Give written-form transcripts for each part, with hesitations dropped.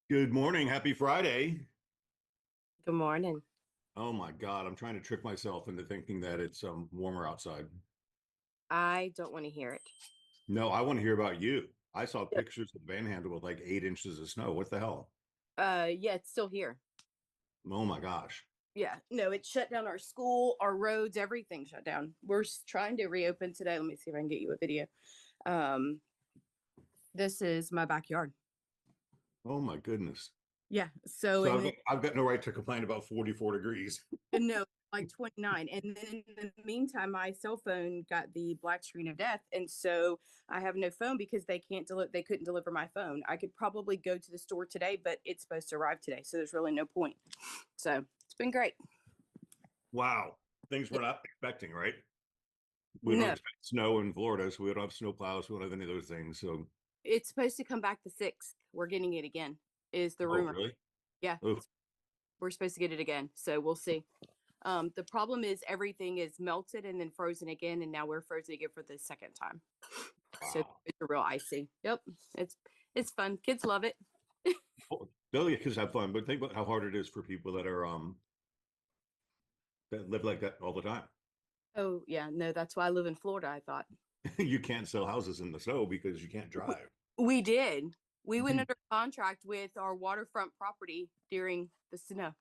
Good morning. Happy Friday. Good morning. Oh my God, I'm trying to trick myself into thinking that it's warmer outside. I don't want to hear it. No, I want to hear about you. I saw Yep. pictures of the Panhandle with like 8 inches of snow. What the hell? Yeah, it's still here. Oh my gosh. Yeah, no, it shut down our school, our roads, everything shut down. Trying to reopen today. Let me see if I can get you a video. Um, this is my backyard. Oh my goodness. Yeah. So, So and I've then got, I've got no right to complain about 44 degrees. no, like 29. And then in the meantime, my cell phone got the black screen of death. And so I have no phone because they couldn't deliver my phone. I could probably go to the store today, but it's supposed to arrive today. So there's really no point. So it's been great. Wow. Things we're not expecting, right? We don't No, expect snow in Florida, so we don't have snow plows. We don't have any of those things. So, it's supposed to come back the 6th. We're getting it again, is the oh, rumor. really? Yeah, Oh, we're supposed to get it again. So we'll see. The problem is everything is melted and then frozen again, and now we're frozen again for the second time. So wow. it's a real icy. Yep, it's it's fun. Kids love it. Oh, yeah, kids have fun, but think about how hard it is for people that live like that all the time. Oh yeah, no, that's why I live in Florida. I thought You can't sell houses in the snow because you can't drive. we did. We went There under contract with our waterfront property during the snow.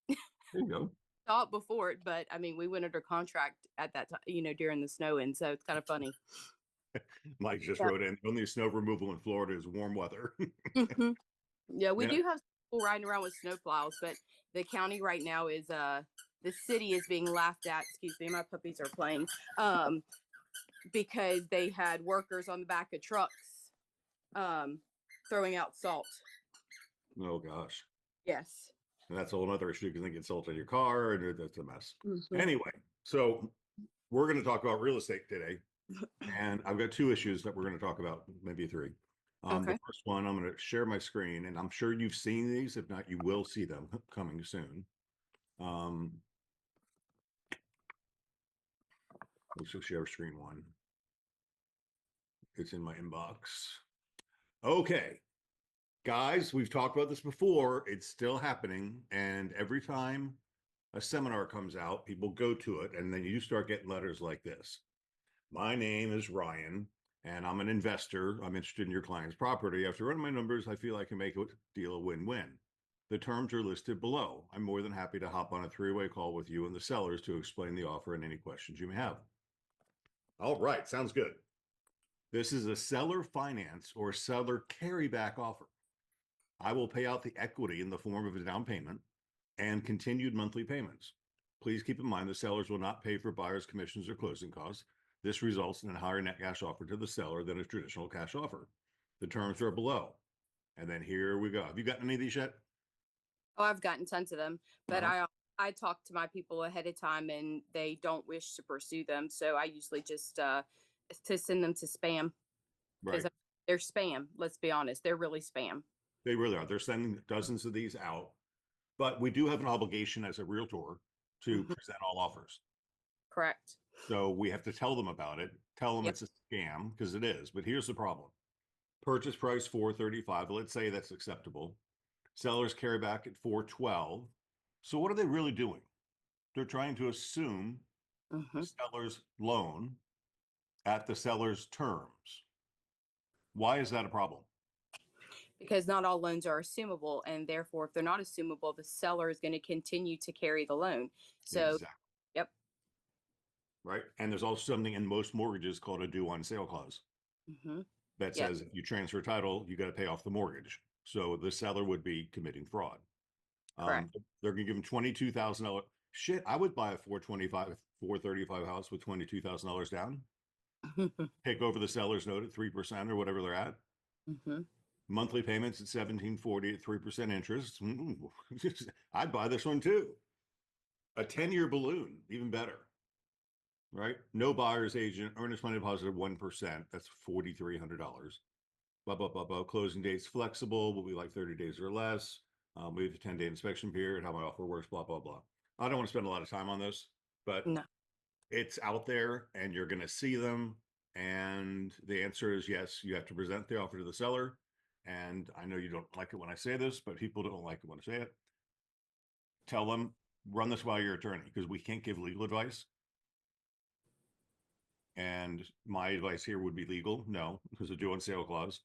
you go. Thought before it, but I mean, we went under contract at that time, during the snow, and so it's kind of funny. Mike just wrote in, only snow removal in Florida is warm weather. Yeah. Yeah, we Yeah. do have people riding around with snowplows, but the county right now is the city is being laughed at. Excuse me, my puppies are playing. Um, because they had workers on the back of trucks um throwing out salt. Oh gosh. Yes. And that's a whole other issue because they get salt in your car and that's a mess. Mm-hmm. Anyway, so we're going to talk about real estate today. And I've got two issues that we're going to talk about, maybe three. The Okay. first one, I'm going to share my screen, and I'm sure you've seen these. If not, you will see them coming soon. Um, let's just share screen one. It's in my inbox. Okay, guys, we've talked about this before. It's still happening. And every time a seminar comes out, people go to it, and then you start getting letters like this. My name is Ryan, and I'm an investor. I'm interested in your client's property. After running my numbers, I feel I can make a deal a win-win. The terms are listed below. I'm more than happy to hop on a three-way call with you and the sellers to explain the offer and any questions you may have. All right, sounds good. This is a seller finance or seller carryback offer. I will pay out the equity in the form of a down payment and continued monthly payments. Please keep in mind the sellers will not pay for buyer's commissions or closing costs. This results in a higher net cash offer to the seller than a traditional cash offer. The terms are below. And then here we go. Have you gotten any of these yet? Oh, I've gotten tons of them, but Uh-huh. I talk to my people ahead of time, and they don't wish to pursue them. So I usually just to send them to spam because Right. they're spam. Let's be honest, they're really spam. They really are. They're sending dozens of these out, but we do have an obligation as a realtor to Mhm. present all offers. Correct. So we have to tell them about it, tell them Yep. it's a scam because it is. But here's the problem. Purchase price 435. Let's say that's acceptable. Sellers carry back at 412. So what are they really doing? They're trying to assume the Hmm. seller's loan at the seller's terms. Why is that a problem? Because not all loans are assumable, and therefore if they're not assumable, the seller is going to continue to carry the loan. So Exactly. yep. Right. And there's also something in most mortgages called a due on sale clause Hmm. that Yep. says if you transfer title, you got to pay off the mortgage. So the seller would be committing fraud. Correct. They're going to give them $22,000. Shit, I would buy a 425, 435 house with $22,000 down, take over the seller's note at 3% or whatever they're at. Hmm. Monthly payments at 1740 at 3% interest. I'd buy this one too. A 10-year balloon, even better, right? No buyer's agent, earnest money deposit of 1%. That's $4,300. Blah, blah, blah, blah. Closing dates flexible, will be like 30 days or less. We have a 10-day inspection period, how my offer works, blah, blah, blah. I don't want to spend a lot of time on this, but No. it's out there and you're going to see them. And the answer is yes, you have to present the offer to the seller and I know you don't like it when I say this, but people don't like it when I say it. Tell them, run this by your attorney, because we can't give legal advice. And my advice here would be legal. No, because of due on sale clause.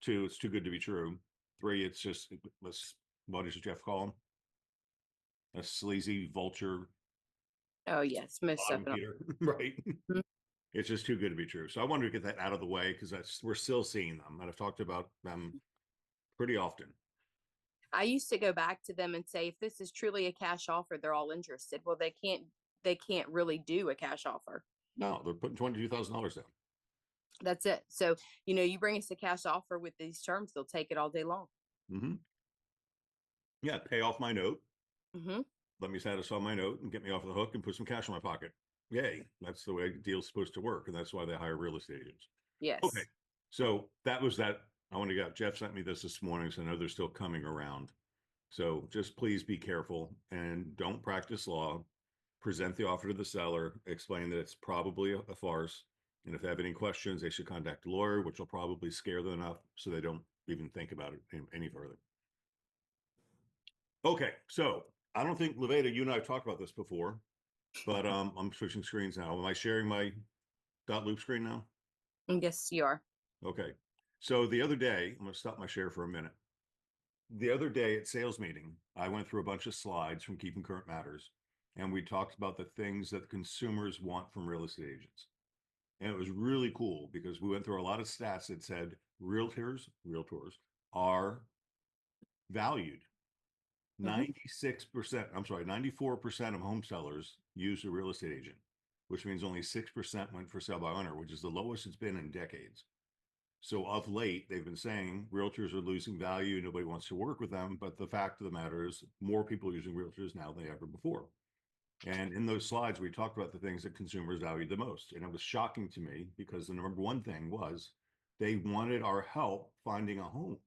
2, it's too good to be true. 3, it's just, what does Jeff call him? A sleazy vulture Oh yes, most bottom definitely. feeder, right? Mhm. It's just too good to be true. So I wanted to get that out of the way because we're still seeing them, and I've talked about them pretty often. I used to go back to them and say, if this is truly a cash offer, they're all interested. Well, they can't really do a cash offer. No, they're putting $22,000 down. That's it. So, you bring us a cash offer with these terms, they'll take it all day long. Mm-hmm. Yeah, pay off my note. Mm-hmm. Let me satisfy my note and get me off the hook and put some cash in my pocket. Yay. That's the way a deal's supposed to work. And that's why they hire real estate agents. Okay. Yes. So that was that. I want to get, Jeff sent me this morning, so I know they're still coming around. So just please be careful and don't practice law. Present the offer to the seller, explain that it's probably a farce. And if they have any questions, they should contact a lawyer, which will probably scare them enough so they don't even think about it any further. Okay, so I don't think, Leveda, you and I have talked about this before, but I'm switching screens now. Am I sharing my dot loop screen now? Yes, you are. Okay. So the other day, I'm going to stop my share for a minute. The other day at sales meeting, I went through a bunch of slides from Keeping Current Matters, and we talked about the things that consumers want from real estate agents. And it was really cool because we went through a lot of stats that said realtors are valued. Mm-hmm. 96%, I'm sorry, 94% of home sellers use a real estate agent, which means only 6% went for sale by owner, which is the lowest it's been in decades. So of late, they've been saying realtors are losing value. Nobody wants to work with them. But the fact of the matter is more people are using realtors now than ever before. And in those slides, we talked about the things that consumers valued the most. And it was shocking to me because the number one thing was they wanted our help finding a home,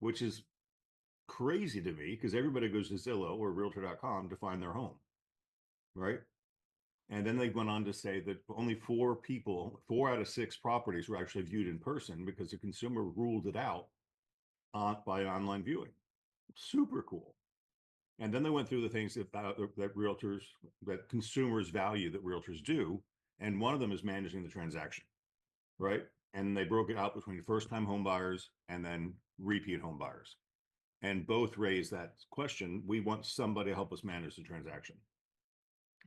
which is crazy to me because everybody goes to Zillow or realtor.com to find their home, right? And then they went on to say that only 4 out of 6 properties were actually viewed in person because the consumer ruled it out by online viewing. Super cool. And then they went through the things that consumers value that realtors do. And one of them is managing the transaction, right? And they broke it out between first-time home buyers and then repeat home buyers. And both raised that question. We want somebody to help us manage the transaction.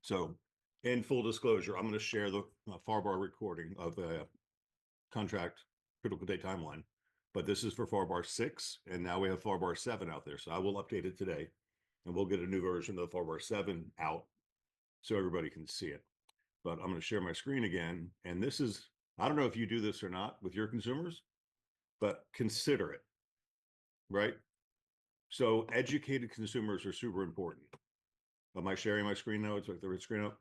So in full disclosure, I'm going to share the FARBAR recording of the contract critical date timeline, but this is for FARBAR 6, and now we have FARBAR 7 out there. So I will update it today, and we'll get a new version of FARBAR 7 out so everybody can see it. But I'm going to share my screen again, and this is, I don't know if you do this or not with your consumers, but consider it, right? So educated consumers are super important. Am I sharing my screen now? It's like the red screen up.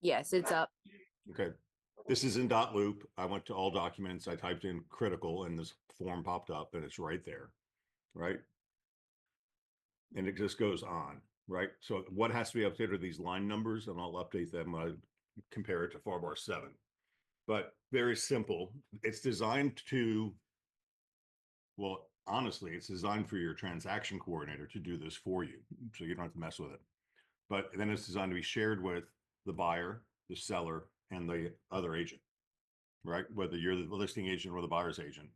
Yes, it's up. Okay. This is in dot loop. I went to all documents. I typed in critical and this form popped up and it's right there. Right. And it just goes on. Right. So what has to be updated are these line numbers, and I'll update them when I compare it to FARBAR 7. But very simple. It's designed to, well, honestly, it's designed for your transaction coordinator to do this for you. So you don't have to mess with it. But then it's designed to be shared with the buyer, the seller, and the other agent, right? Whether you're the listing agent or the buyer's agent.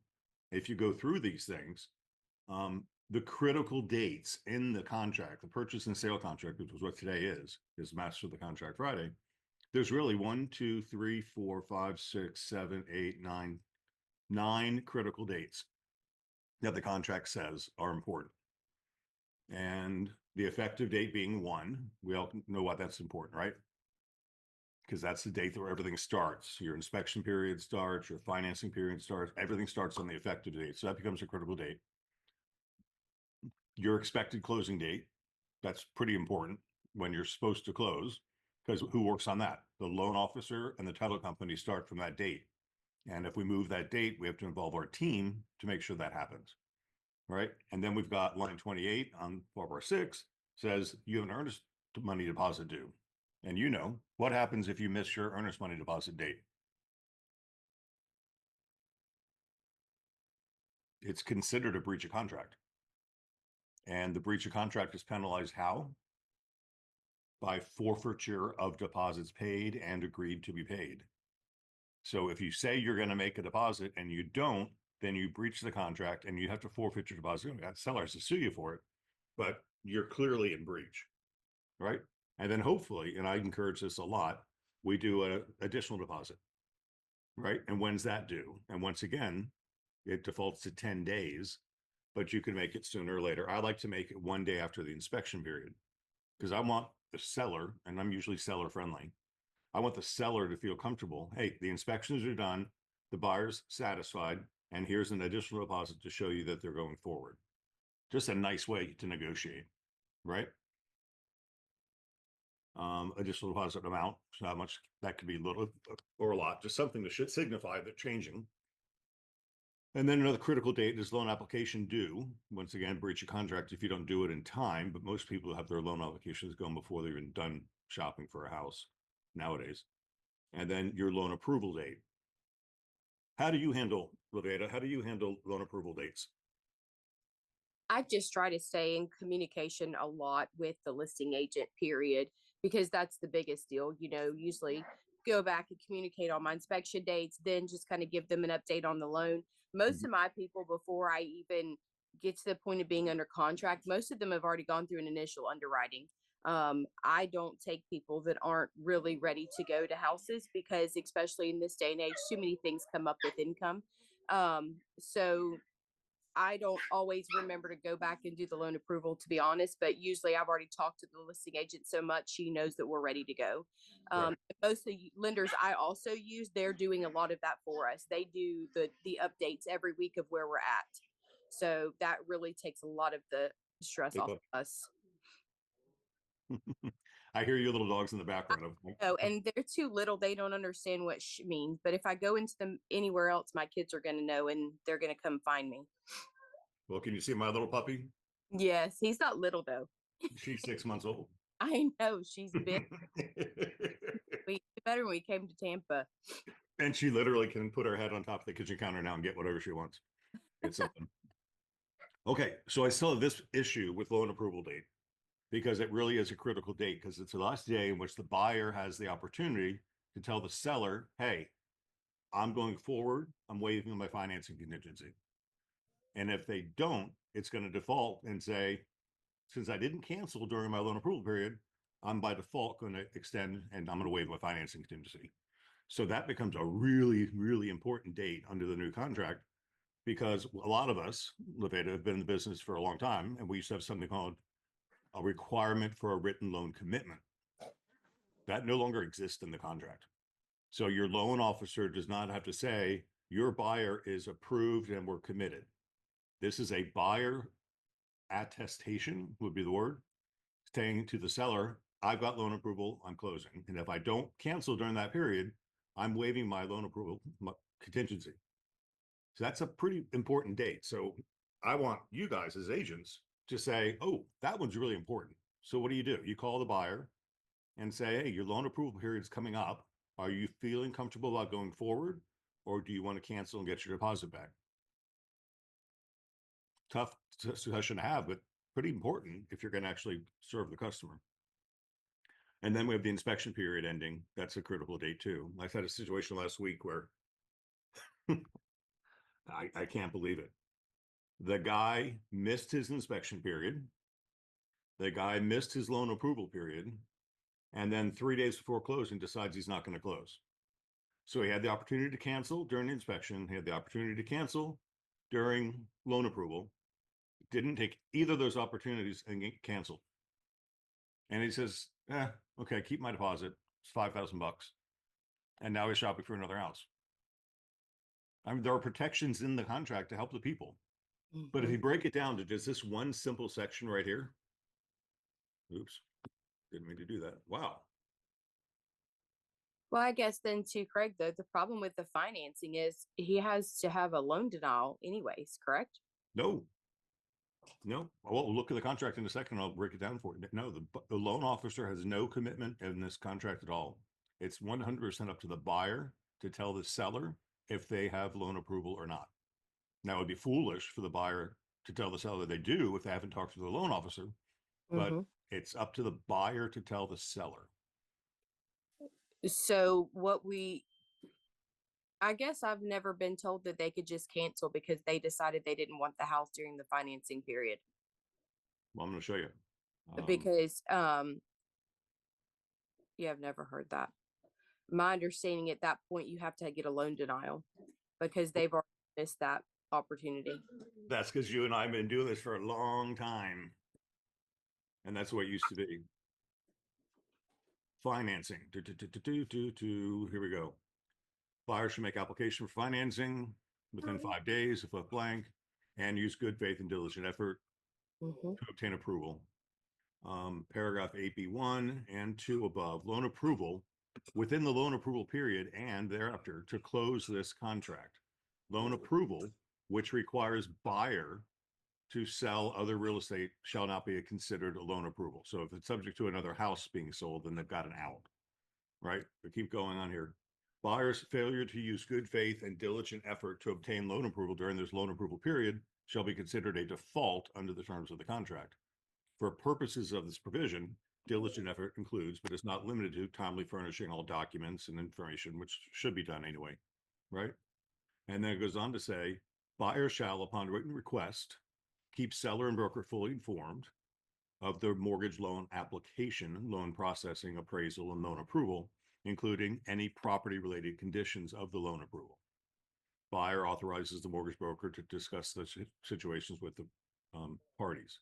If you go through these things, the critical dates in the contract, the purchase and sale contract, which is what today is Master of the Contract Friday. There's really 1, 2, 3, 4, 5, 6, 7, 8, 9 critical dates that the contract says are important. And the effective date being 1, we all know why that's important, right? Because that's the date where everything starts. Your inspection period starts, your financing period starts, everything starts on the effective date. So that becomes a critical date. Your expected closing date, that's pretty important when you're supposed to close, because who works on that? The loan officer and the title company start from that date. And if we move that date, we have to involve our team to make sure that happens, right? And then we've got line 28 on FARBAR 6 says you have an earnest money deposit due. And you know, what happens if you miss your earnest money deposit date? it's considered a breach of contract. And the breach of contract is penalized how? By forfeiture of deposits paid and agreed to be paid. So if you say you're going to make a deposit and you don't, then you breach the contract and you have to forfeit your deposit. That seller has to sue you for it, but you're clearly in breach, right? And then hopefully, and I encourage this a lot, we do an additional deposit, right? And when's that due? And once again, it defaults to 10 days, but you can make it sooner or later. I like to make it 1 day after the inspection period because I want the seller, and I'm usually seller friendly, I want the seller to feel comfortable. Hey, the inspections are done, the buyer's satisfied, and here's an additional deposit to show you that they're going forward. Just a nice way to negotiate, right? Additional deposit amount, so how much that could be little or a lot, just something that should signify that changing. And then another critical date is loan application due. Once again, breach of contract if you don't do it in time, but most people have their loan applications going before they're even done shopping for a house nowadays. And then your loan approval date. How do you handle, Levada, how do you handle loan approval dates? I just try to stay in communication a lot with the listing agent, period, because that's the biggest deal. Usually go back and communicate on my inspection dates, then just kind of give them an update on the loan. Most Mhm. of my people, before I even get to the point of being under contract, most of them have already gone through an initial underwriting. I don't take people that aren't really ready to go to houses because, especially in this day and age, too many things come up with income. So I don't always remember to go back and do the loan approval, to be honest, but usually I've already talked to the listing agent so much she knows that we're ready to go. Right. Most of the lenders I also use, they're doing a lot of that for us. They do the updates every week of where we're at. So that really takes a lot of the stress off of us. I hear your little dogs in the background. Of, Oh, and they're too little. They don't understand what means. But if I go into them anywhere else, my kids are going to know and they're going to come find me. well, can you see my little puppy? Yes, he's not little though. She's 6 months old. I know she's big. We better when we came to Tampa. And she literally can put her head on top of the kitchen counter now and get whatever she wants. It's something. Okay, so I still have this issue with loan approval date because it really is a critical date because it's the last day in which the buyer has the opportunity to tell the seller, hey, I'm going forward, I'm waiving my financing contingency. And if they don't, it's going to default and say, since I didn't cancel during my loan approval period, I'm by default going to extend and I'm going to waive my financing contingency. So that becomes a really, really important date under the new contract because a lot of us, Levada, have been in the business for a long time, and we used to have something called a requirement for a written loan commitment. That no longer exists in the contract. So your loan officer does not have to say, your buyer is approved and we're committed. This is a buyer attestation, would be the word, saying to the seller, I've got loan approval, I'm closing. And if I don't cancel during that period, I'm waiving my loan approval contingency. So that's a pretty important date. So I want you guys as agents to say, oh, that one's really important. So what do? You call the buyer and say, hey, your loan approval period is coming up. Are you feeling comfortable about going forward? Or do you want to cancel and get your deposit back? Tough discussion to have, but pretty important if you're going to actually serve the customer. And then we have the inspection period ending. That's a critical date too. I had a situation last week where I can't believe it. The guy missed his inspection period. The guy missed his loan approval period. And then 3 days before closing decides he's not going to close. So he had the opportunity to cancel during the inspection. He had the opportunity to cancel during loan approval. Didn't take either of those opportunities and get canceled. And he says, okay, keep my deposit. It's $5,000. And now he's shopping for another house. I mean, there are protections in the contract to help the people. But if you break it down to just this one simple section right here, oops, didn't mean to do that. Wow. Well, I guess then too, Craig, though, the problem with the financing is he has to have a loan denial anyways, correct? No. Well, we'll look at the contract in a second. I'll break it down for you. No, the loan officer has no commitment in this contract at all. It's 100% up to the buyer to tell the seller if they have loan approval or not. Now, it would be foolish for the buyer to tell the seller they do if they haven't talked to the loan officer, but Mhm. it's up to the buyer to tell the seller. So I guess I've never been told that they could just cancel because they decided they didn't want the house during the financing period. Well, I'm going to show you. Because yeah, I've never heard that. My understanding at that point, you have to get a loan denial because they've already missed that opportunity. That's because you and I have been doing this for a long time. And that's what it used to be. Financing. Here we go. Buyer should make application for financing within 5 days if left blank and use good faith and diligent effort Mhm. to obtain approval. Paragraph 8B1 and 2 above. Loan approval within the loan approval period and thereafter to close this contract. Loan approval, which requires buyer to sell other real estate, shall not be considered a loan approval. So if it's subject to another house being sold, then they've got an out, right? We keep going on here. Buyer's failure to use good faith and diligent effort to obtain loan approval during this loan approval period shall be considered a default under the terms of the contract. For purposes of this provision, diligent effort includes, but is not limited to, timely furnishing all documents and information, which should be done anyway, right? And then it goes on to say, buyer shall, upon written request, keep seller and broker fully informed of the mortgage loan application, loan processing, appraisal, and loan approval, including any property-related conditions of the loan approval. Buyer authorizes the mortgage broker to discuss the situations with the parties.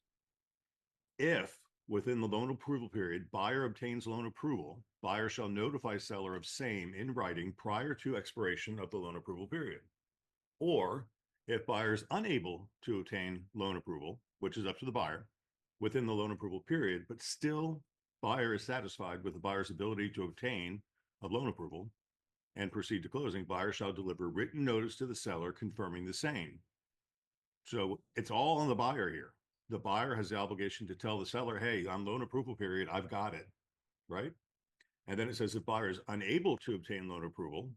If within the loan approval period, buyer obtains loan approval, buyer shall notify seller of same in writing prior to expiration of the loan approval period. Or if buyer is unable to obtain loan approval, which is up to the buyer, within the loan approval period, but still buyer is satisfied with the buyer's ability to obtain a loan approval and proceed to closing, buyer shall deliver written notice to the seller confirming the same. So it's all on the buyer here. The buyer has the obligation to tell the seller, hey, on loan approval period, I've got it, right? And then it says if buyer is unable to obtain loan approval,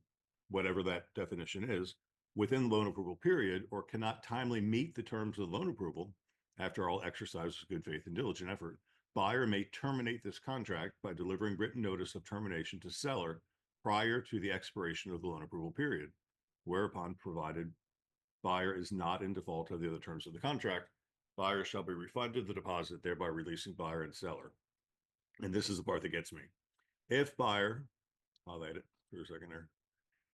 whatever that definition is, within the loan approval period or cannot timely meet the terms of the loan approval after all exercise of good faith and diligent effort, buyer may terminate this contract by delivering written notice of termination to seller prior to the expiration of the loan approval period, whereupon provided buyer is not in default of the other terms of the contract, buyer shall be refunded the deposit, thereby releasing buyer and seller. And this is the part that gets me. If buyer, I'll edit for a second there.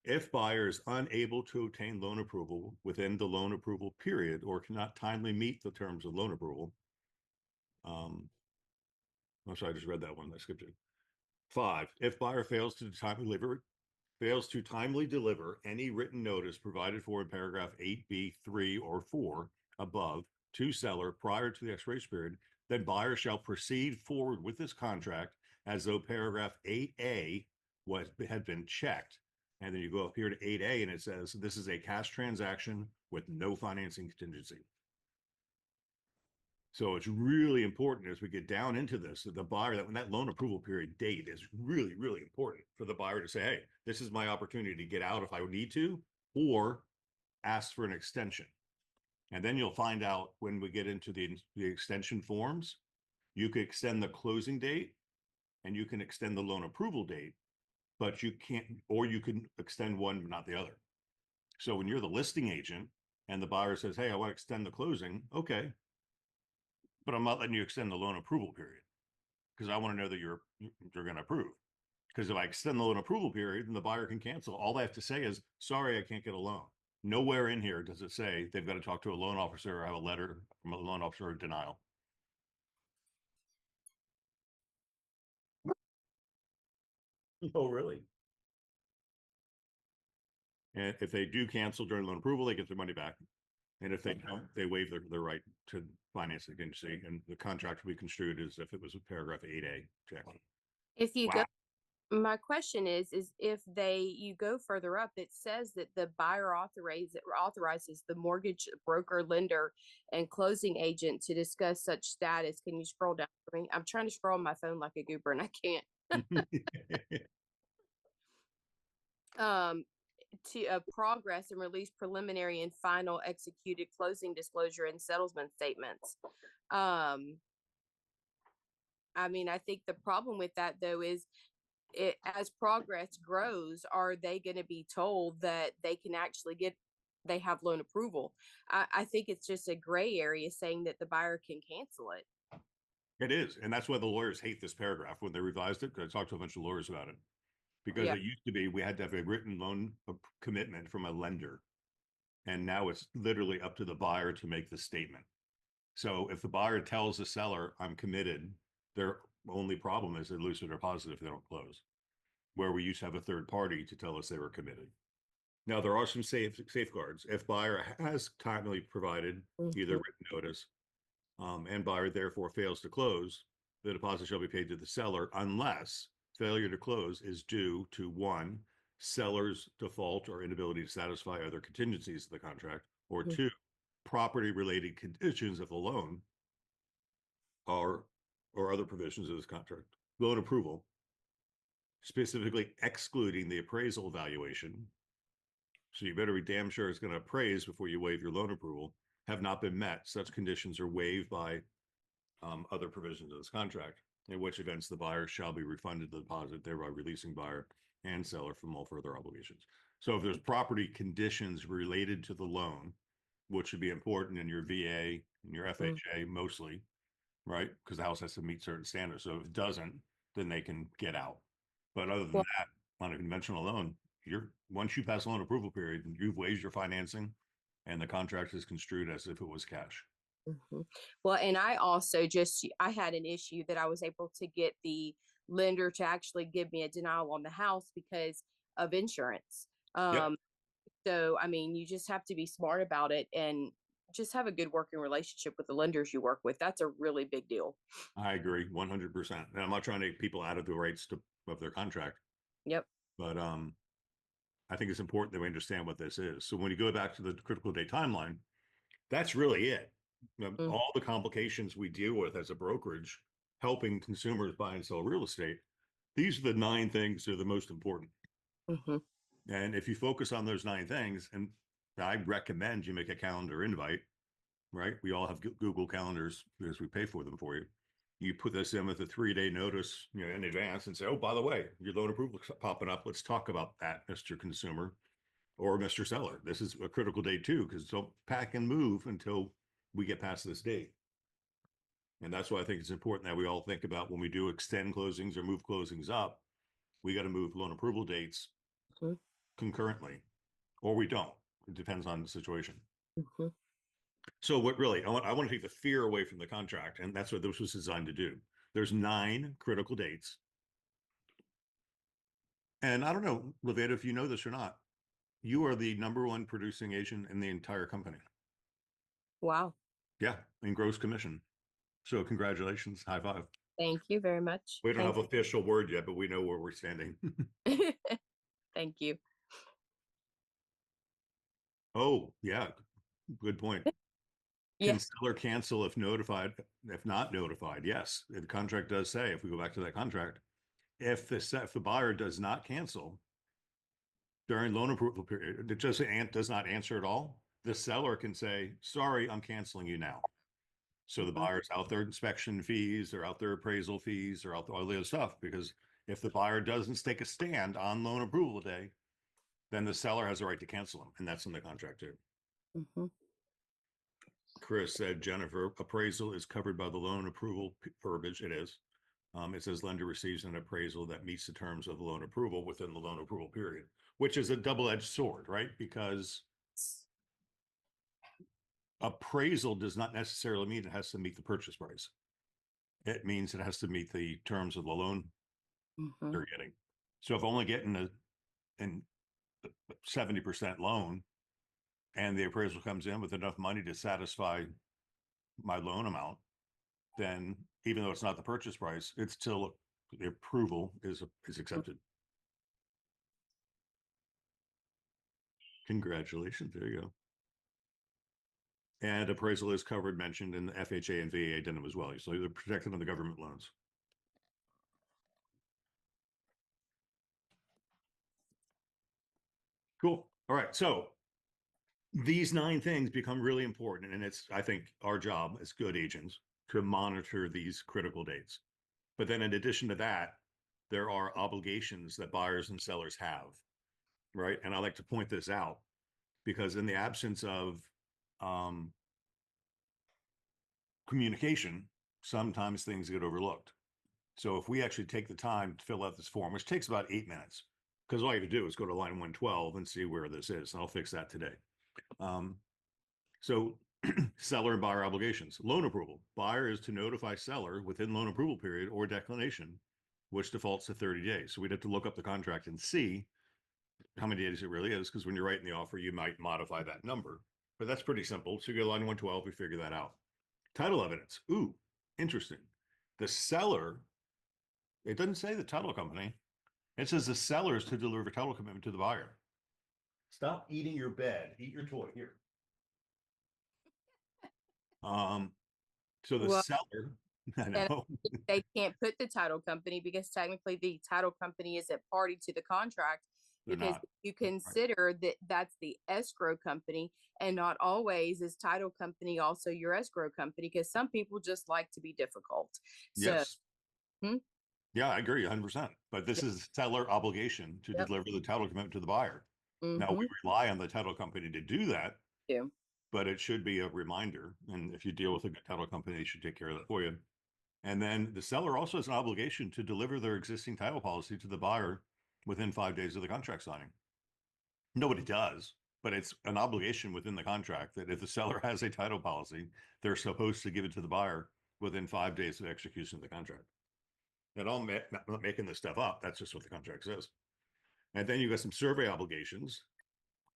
If buyer is unable to obtain loan approval within the loan approval period or cannot timely meet the terms of loan approval, I'm sorry, I just read that one. I skipped it. 5, if buyer fails to timely deliver any written notice provided for in paragraph 8B3 or 4 above to seller prior to the expiration period, then buyer shall proceed forward with this contract as though paragraph 8A had been checked. And then you go up here to 8A and it says this is a cash transaction with no financing contingency. So it's really important as we get down into this, that the buyer, that when that loan approval period date is really, really important for the buyer to say, hey, this is my opportunity to get out if I need to, or ask for an extension. And then you'll find out when we get into the extension forms, you could extend the closing date and you can extend the loan approval date, but you can't, or you can extend one, but not the other. So when you're the listing agent and the buyer says, hey, I want to extend the closing, okay, but I'm not letting you extend the loan approval period because I want to know that you're going to approve. Because if I extend the loan approval period, then the buyer can cancel. All they have to say is, sorry, I can't get a loan. Nowhere in here does it say they've got to talk to a loan officer or have a letter from a loan officer of denial. Oh, really? And if they do cancel during loan approval, they get their money back. And if they don't, they waive their right to finance the contingency. And the contract will be construed as if it was a paragraph 8A. Check. If you go, Wow. my question is if you go further up, it says that the buyer authorizes the mortgage broker, lender, and closing agent to discuss such status. Can you scroll down for me? I'm trying to scroll on my phone like a goober and I can't. Um, to progress and release preliminary and final executed closing disclosure and settlement statements. I mean, I think the problem with that though is as progress grows, are they going to be told that they can actually they have loan approval? I think it's just a gray area saying that the buyer can cancel it. It is. And that's why the lawyers hate this paragraph when they revised it. Because I talked to a bunch of lawyers about it. Because Yeah. it used to be we had to have a written loan commitment from a lender. And now it's literally up to the buyer to make the statement. So if the buyer tells the seller, I'm committed, their only problem is they lose their deposit if they don't close. Where we used to have a third party to tell us they were committed. Now, there are some safeguards. If buyer has timely provided either written notice and buyer therefore fails to close, the deposit shall be paid to the seller unless failure to close is due to one, seller's default or inability to satisfy other contingencies of the contract, or two, property related conditions of the loan or other provisions of this contract. Loan approval, specifically excluding the appraisal valuation. So you better be damn sure it's going to appraise before you waive your loan approval, have not been met. Such conditions are waived by other provisions of this contract, in which events the buyer shall be refunded the deposit, thereby releasing buyer and seller from all further obligations. So if there's property conditions related to the loan, which would be important in your VA and your FHA mostly, right? Because the house has to meet certain standards. So if it doesn't, then they can get out. But other than Well, that, on a conventional loan, once you pass loan approval period, you've waived your financing and the contract is construed as if it was cash. well, and I had an issue that I was able to get the lender to actually give me a denial on the house because of insurance. Yep. So, I mean, you just have to be smart about it and just have a good working relationship with the lenders you work with. That's a really big deal. I agree 100%. And I'm not trying to take people out of the rights of their contract, Yep. but I think it's important that we understand what this is. So when you go back to the critical day timeline, that's really it. All the complications we deal with as a brokerage, helping consumers buy and sell real estate, these are the 9 things that are the most important. And if you focus on those 9 things, and I recommend you make a calendar invite, right? We all have Google calendars because we pay for them for you. You put this in with a 3-day notice, in advance and say, oh, by the way, your loan approval is popping up. Let's talk about that, Mr. Consumer or Mr. Seller. This is a critical date too, because don't pack and move until we get past this date. And that's why I think it's important that we all think about when we do extend closings or move closings up, we got to move loan approval dates concurrently, or we don't. It depends on the situation. So what really, I want to take the fear away from the contract, and that's what this was designed to do. There's 9 critical dates. And I don't know, Levita, if you know this or not, you are the #1 producing agent in the entire company. Wow. Yeah, in gross commission. So congratulations, high five. Thank you very much. We don't have official word yet, but we know where we're standing. Thank you. Oh, yeah, good point. Can Yes. seller cancel if notified, if not notified? Yes, the contract does say, if we go back to that contract, if the buyer does not cancel during loan approval period, it just does not answer at all, the seller can say, sorry, I'm canceling you now. So the buyer's out their inspection fees, they're out their appraisal fees, they're out all the other stuff, because if the buyer doesn't take a stand on loan approval day, then the seller has a right to cancel them, and that's in the contract too. Chris said, Jennifer, appraisal is covered by the loan approval verbiage. It is. It says lender receives an appraisal that meets the terms of the loan approval within the loan approval period, which is a double-edged sword, right? Because appraisal does not necessarily mean it has to meet the purchase price. It means it has to meet the terms of the loan they're getting. So if I'm only getting a 70% loan and the appraisal comes in with enough money to satisfy my loan amount, then even though it's not the purchase price, it's still the approval is accepted. Congratulations. There you go. And appraisal is covered, mentioned in the FHA and VA addendum as well. So they're protected on the government loans. Cool. All right. So these 9 things become really important. And it's, I think, our job as good agents to monitor these critical dates. But then in addition to that, there are obligations that buyers and sellers have, right? And I like to point this out because in the absence of um, communication, sometimes things get overlooked. So if we actually take the time to fill out this form, which takes about 8 minutes, because all you have to do is go to line 112 and see where this is. And I'll fix that today. So seller and buyer obligations. Loan approval. Buyer is to notify seller within loan approval period or declination, which defaults to 30 days. So we'd have to look up the contract and see how many days it really is, because when you're writing the offer, you might modify that number. But that's pretty simple. So you go to line 112, we figure that out. Title evidence. Ooh, interesting. The seller, it doesn't say the title company. It says the seller is to deliver title commitment to the buyer. Stop eating your bed. Eat your toy here. So the Well, seller, I and know, they can't put the title company because technically the title company isn't party to the contract, they're because not. you Right. consider that that's the escrow company, and not always is title company also your escrow company, because some people just like to be difficult. So, Yes. hmm, Yeah, I agree 100%. But this yep, is seller obligation to yep, deliver the title commitment to the buyer. Now mm-hmm, we rely on the title company to do that, do. but it should be a reminder. And if you deal with a good title company, they should take care of that for you. And then the seller also has an obligation to deliver their existing title policy to the buyer within 5 days of the contract signing. Nobody does, but it's an obligation within the contract that if the seller has a title policy, they're supposed to give it to the buyer within 5 days of execution of the contract. And I'm not making this stuff up. That's just what the contract says. And then you got some survey obligations.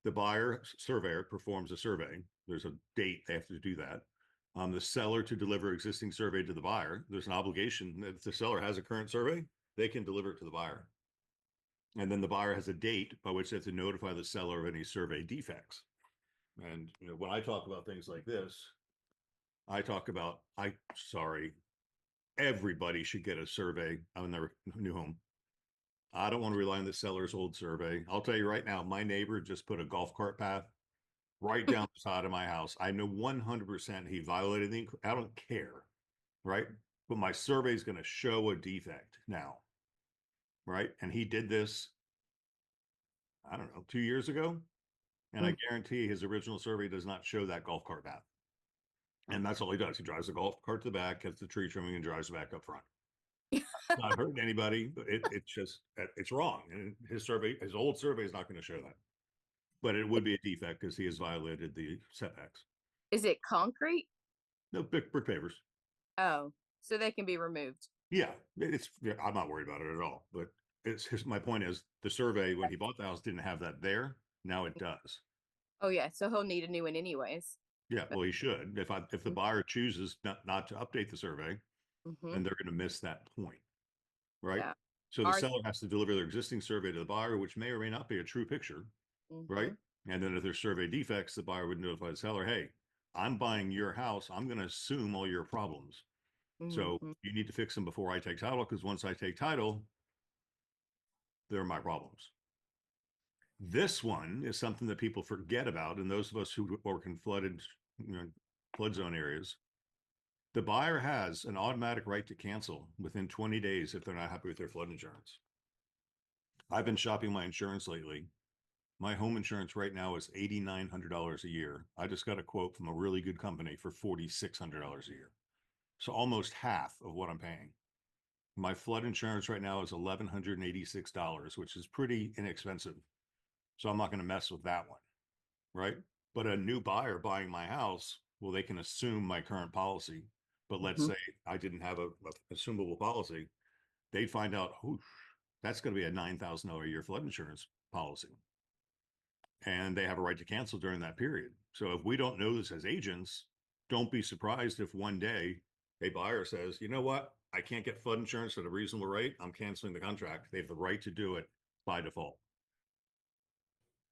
The buyer surveyor performs a survey. There's a date they have to do that. The seller to deliver existing survey to the buyer. There's an obligation that if the seller has a current survey, they can deliver it to the buyer. And then the buyer has a date by which they have to notify the seller of any survey defects. And when I talk about things like this, I talk about sorry, everybody should get a survey on their new home. I don't want to rely on the seller's old survey. I'll tell you right now, my neighbor just put a golf cart path right down the side of my house. I know 100% he violated the, I don't care, right? But my survey is going to show a defect now, right? And he did this, I don't know, 2 years ago. And I guarantee his original survey does not show that golf cart path. And that's all he does. He drives the golf cart to the back, gets the tree trimming, and drives back up front. Not hurting anybody, but it's just, it's wrong. And his survey, his old survey is not going to show that. But it would be a defect because he has violated the setbacks. Is it concrete? No, brick pavers. Oh, so they can be removed. Yeah, I'm not worried about it at all. But my point is the survey when he bought the house didn't have that there. Now it does. Oh yeah, so he'll need a new one anyways. Yeah, But well, he should. If the buyer chooses not to update the survey, mm-hmm, then they're going to miss that point, right? yeah, So the ours. seller has to deliver their existing survey to the buyer, which may or may not be a true picture, Mm-hmm, right? And then if there's survey defects, the buyer would notify the seller, hey, I'm buying your house. I'm going to assume all your problems. So mm-hmm. you need to fix them before I take title, because once I take title, they're my problems. This one is something that people forget about. And those of us who work in flood zone areas, the buyer has an automatic right to cancel within 20 days if they're not happy with their flood insurance. I've been shopping my insurance lately. My home insurance right now is $8,900 a year. I just got a quote from a really good company for $4,600 a year. So almost half of what I'm paying. My flood insurance right now is $1,186, which is pretty inexpensive. So I'm not going to mess with that one, right? But a new buyer buying my house, well, they can assume my current policy. But let's Mm-hmm. say I didn't have a assumable policy, they'd find out, oh, that's going to be a $9,000 a year flood insurance policy. And they have a right to cancel during that period. So if we don't know this as agents, don't be surprised if one day a buyer says, you know what, I can't get flood insurance at a reasonable rate. I'm canceling the contract. They have the right to do it by default.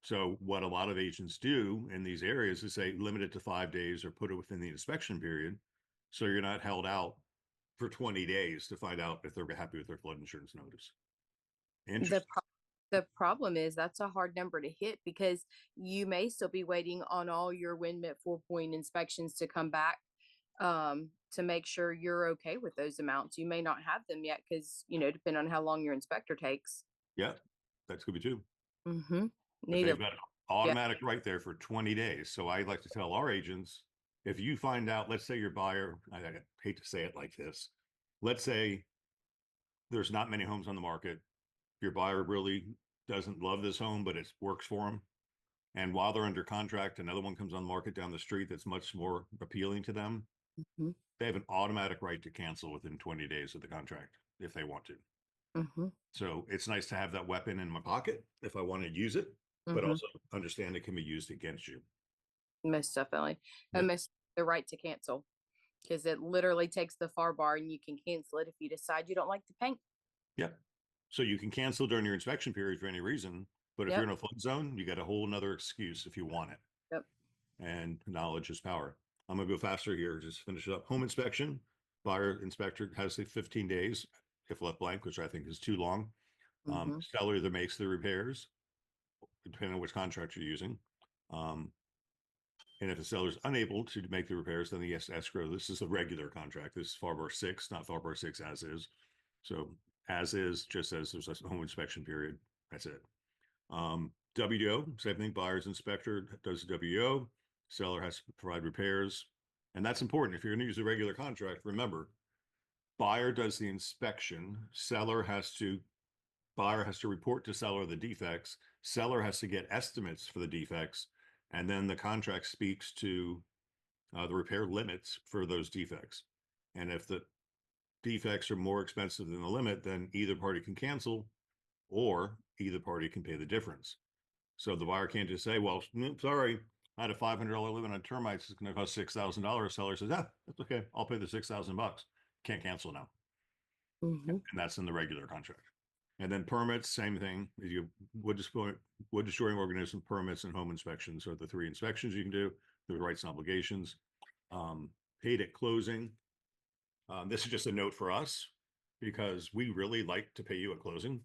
So what a lot of agents do in these areas is say limit it to 5 days or put it within the inspection period. So you're not held out for 20 days to find out if they're happy with their flood insurance notice. The Interesting. The problem is that's a hard number to hit because you may still be waiting on all your WinMet 4-point inspections to come back to make sure you're okay with those amounts. You may not have them yet because, depending on how long your inspector takes. Yeah, that's could be too. Mm-hmm. But Need they've a got automatic right there for 20 days. So I like to tell our agents, if you find out, let's say your buyer, I hate to say it like this, let's say there's not many homes on the market. Your buyer really doesn't love this home, but it works for them. And while they're under contract, another one comes on the market down the street that's much more appealing to them. Mm-hmm. They have an automatic right to cancel within 20 days of the contract if they want to. Mm-hmm. So it's nice to have that weapon in my pocket if I want to use it, but Mm-hmm. also understand it can be used against you. Most definitely. Yeah. And most the right to cancel because it literally takes the far bar and you can cancel it if you decide you don't like the paint. Yep. So you can cancel during your inspection period for any reason, but if Yep. you're in a flood zone, you got a whole nother excuse if you want it. Yep. And knowledge is power. I'm gonna go faster here, just finish it up. Home inspection, buyer inspector has say 15 days if left blank, which I think is too long. Mm-hmm. Seller either makes the repairs, depending on which contract you're using. And if the seller is unable to make the repairs, then the escrow. This is a regular contract. This is FAR 6, not FAR 6 as is. So as is, just as there's a home inspection period. That's it. WDO, same thing. Buyer's inspector does the WDO. Seller has to provide repairs. And that's important. If you're going to use a regular contract, remember, buyer does the inspection. Buyer has to report to seller the defects. Seller has to get estimates for the defects. And then the contract speaks to the repair limits for those defects. And if the defects are more expensive than the limit, then either party can cancel or either party can pay the difference. So the buyer can't just say, well, sorry, I had a $500 limit on termites. It's going to cost $6,000. Seller says, that's okay. I'll pay the $6,000. Can't cancel now. Mm-hmm. And that's in the regular contract. And then permits, same thing. You wood destroying organism permits and home inspections are the 3 inspections you can do. The rights and obligations. Paid at closing. This is just a note for us because we really like to pay you at closing,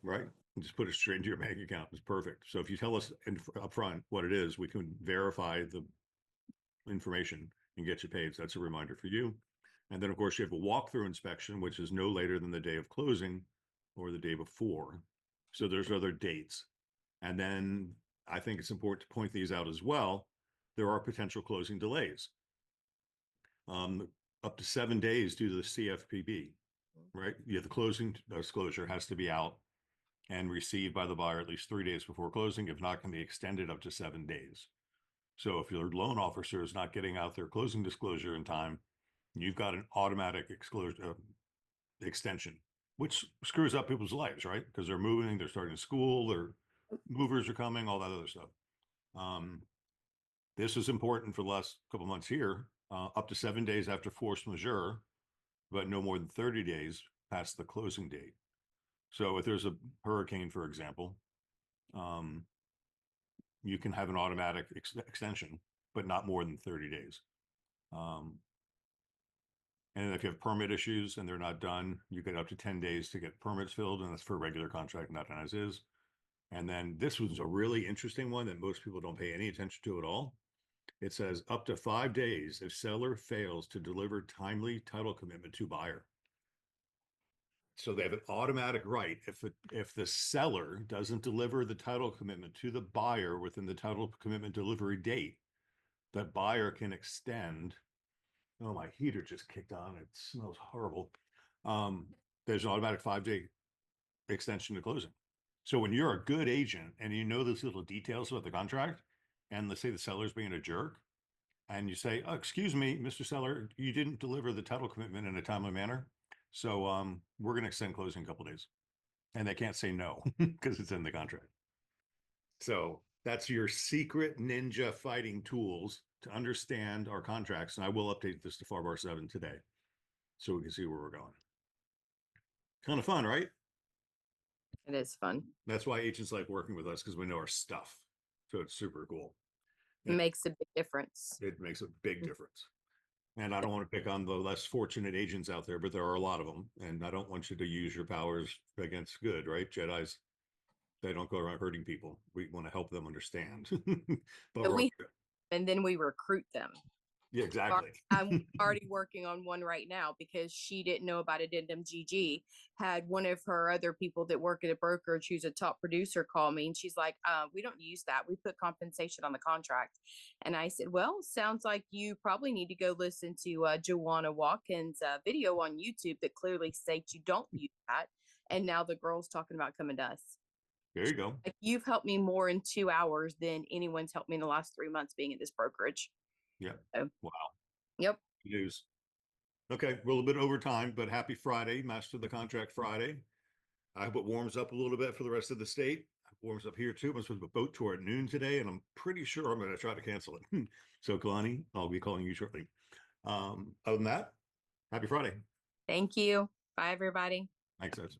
right? And just put it straight into your bank account. It's perfect. So if you tell us up front what it is, we can verify the information and get you paid. So that's a reminder for you. And then, of course, you have a walkthrough inspection, which is no later than the day of closing or the day before. So there's other dates. And then I think it's important to point these out as well. There are potential closing delays. Up to 7 days due to the CFPB, right? Yeah, the closing disclosure has to be out and received by the buyer at least 3 days before closing. If not, can be extended up to 7 days. So if your loan officer is not getting out their closing disclosure in time, you've got an automatic extension, which screws up people's lives, right? Because they're moving, they're starting school, their movers are coming, all that other stuff. This is important for the last couple months here, up to 7 days after force majeure, but no more than 30 days past the closing date. So if there's a hurricane, for example, you can have an automatic extension, but not more than 30 days. And if you have permit issues and they're not done, you get up to 10 days to get permits filled, and that's for a regular contract, not an as is. And then this was a really interesting one that most people don't pay any attention to at all. It says up to 5 days if seller fails to deliver timely title commitment to buyer. So they have an automatic right. If the seller doesn't deliver the title commitment to the buyer within the title commitment delivery date, the buyer can extend. Oh, my heater just kicked on. It smells horrible. There's an automatic 5-day extension to closing. So when you're a good agent and you know those little details about the contract, and let's say the seller's being a jerk, and you say, oh, excuse me, Mr. Seller, you didn't deliver the title commitment in a timely manner. So we're going to extend closing a couple days. And they can't say no because it's in the contract. So that's your secret ninja fighting tools to understand our contracts. And I will update this to FAR 7 today so we can see where we're going. Kind of fun, right? It is fun. That's why agents like working with us, because we know our stuff. So it's super cool. It makes a big difference. It makes a big difference. And I don't want to pick on the less fortunate agents out there, but there are a lot of them. And I don't want you to use your powers against good, right? Jedi's They don't go around hurting people. We want to help them understand. But So we're we and then we recruit them. yeah, exactly. I'm already working on one right now because she didn't know about Addendum GG. Had one of her other people that work at a brokerage who's a top producer call me, and she's like, we don't use that. We put compensation on the contract. And I said, well, sounds like you probably need to go listen to Joanna Watkins' video on YouTube that clearly states you don't use that. And now the girl's talking about coming to us. There you go. Like, you've helped me more in 2 hours than anyone's helped me in the last 3 months being at this brokerage. Yeah. So, Wow. yep. Good news. Okay, we're a little bit over time, but happy Friday, Master the Contract Friday. I hope it warms up a little bit for the rest of the state. It warms up here too. I'm supposed to have a boat tour at noon today, and I'm pretty sure I'm going to try to cancel it. So, Kalani, I'll be calling you shortly. Other than that, happy Friday. Thank you. Bye, everybody. Thanks, guys.